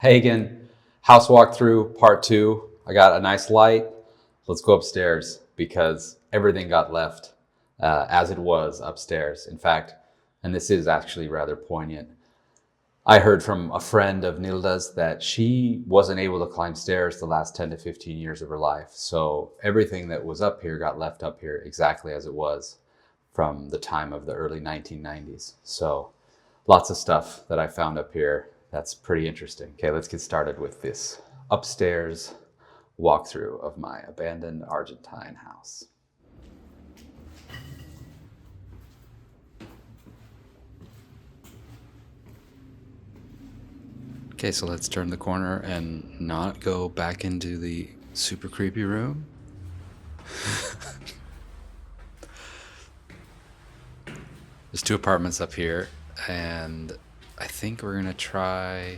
Hey again, house walkthrough part two. I got a nice light. Let's go upstairs because everything got left as it was upstairs. In fact, and this is actually rather poignant. I heard from a friend of Nilda's that she wasn't able to climb stairs the last 10 to 15 years of her life. So everything that was up here got left up here exactly as it was from the time of the early 1990s. So lots of stuff that I found up here that's pretty interesting. Okay, let's get started with this upstairs walkthrough of my abandoned Argentine house. Okay, so let's turn the corner and not go back into the super creepy room. There's two apartments up here, and I think we're gonna try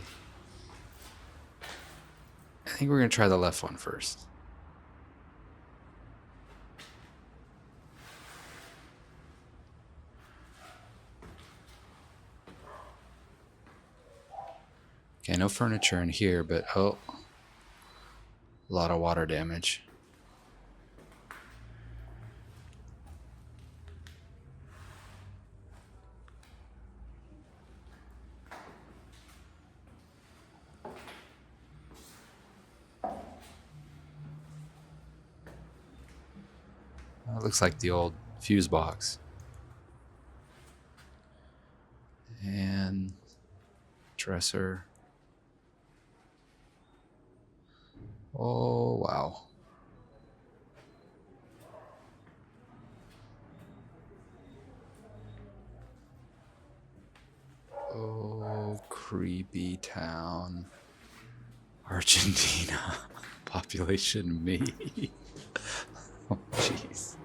the left one first. Okay, no furniture in here, but oh, a lot of water damage. It looks like the old fuse box. And dresser. Oh, wow. Oh, creepy town. Argentina. Population me. Oh, jeez.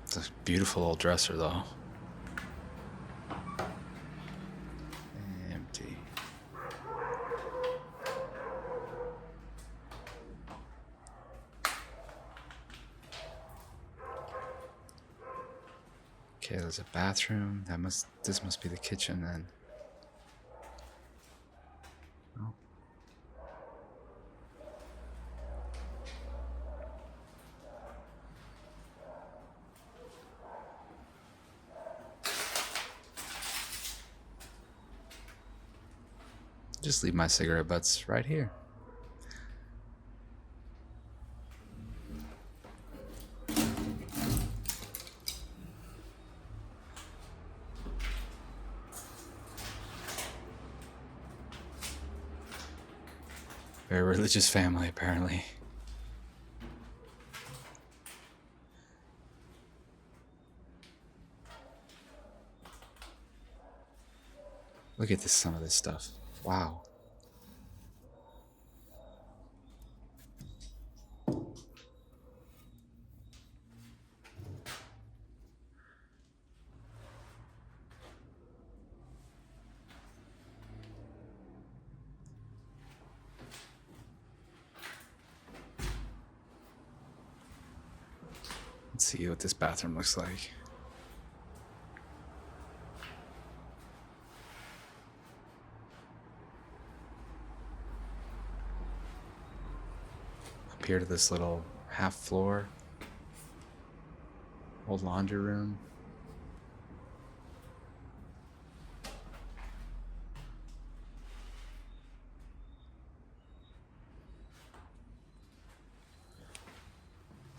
It's a beautiful old dresser, though. Empty. Okay, there's a bathroom. This must be the kitchen then. Oh. Just leave my cigarette butts right here. Very religious family, apparently. Look at some of this stuff. Wow. Let's see what this bathroom looks like. Up here to this little half floor. Old laundry room.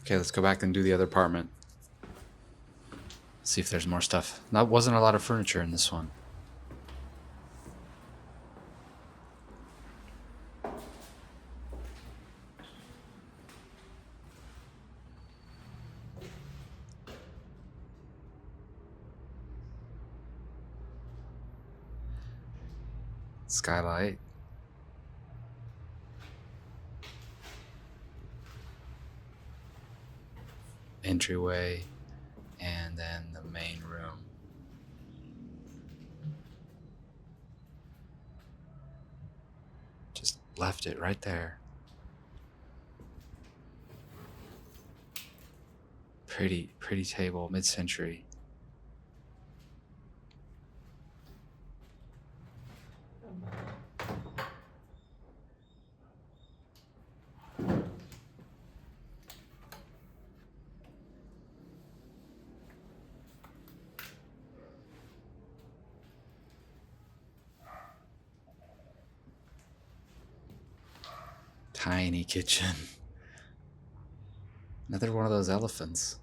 Okay, let's go back and do the other apartment. See if there's more stuff. That wasn't a lot of furniture in this one. Skylight. Entryway. And then the main room. Just left it right there. Pretty table, mid-century. Tiny kitchen. Another one of those elephants.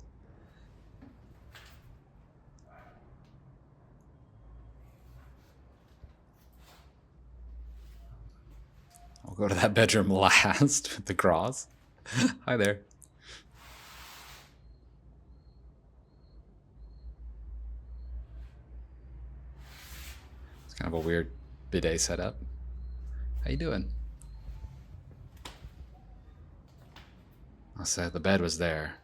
I'll go to that bedroom last with the cross. Hi there. It's kind of a weird bidet setup. How you doing? I said the bed was there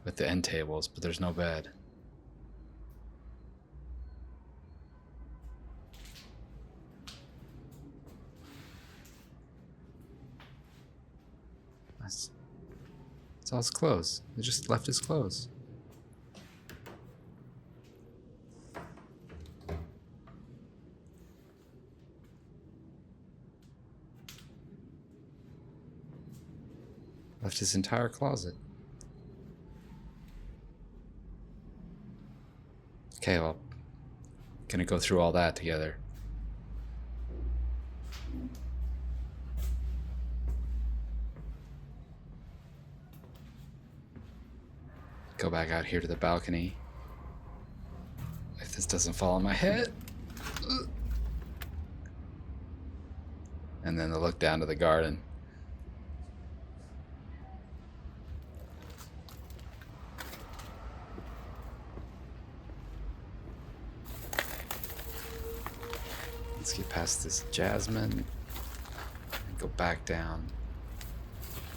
with the end tables, but there's no bed. That's all his clothes. They just left his clothes. Left his entire closet. Okay, well, gonna go through all that together. Go back out here to the balcony. If this doesn't fall on my head. And then the look down to the garden. Let's get past this jasmine and go back down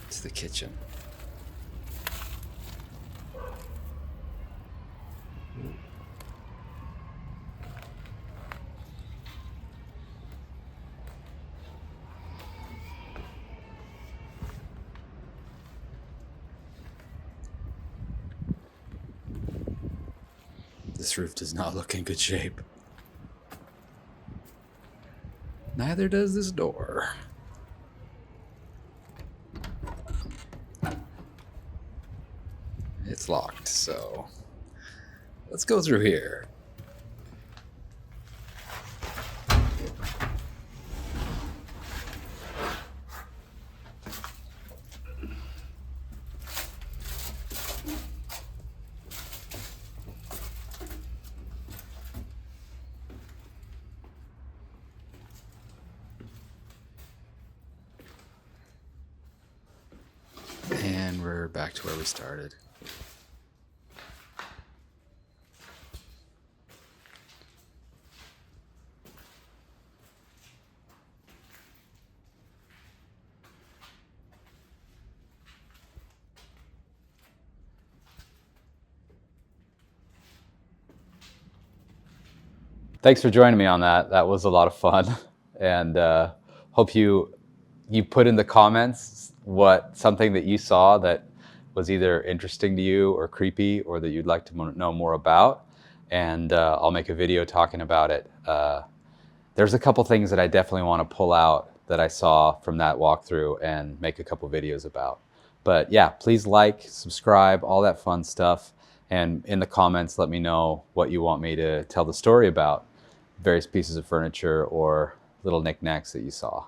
to the kitchen. This roof does not look in good shape. Neither does this door. It's locked, so let's go through here. And we're back to where we started. Thanks for joining me on that. That was a lot of fun. And hope you put in the comments something that you saw that was either interesting to you or creepy or that you'd like to know more about. And I'll make a video talking about it. There's a couple things that I definitely want to pull out that I saw from that walkthrough and make a couple videos about. But yeah, please like, subscribe, all that fun stuff. And in the comments, let me know what you want me to tell the story about, various pieces of furniture or little knickknacks that you saw.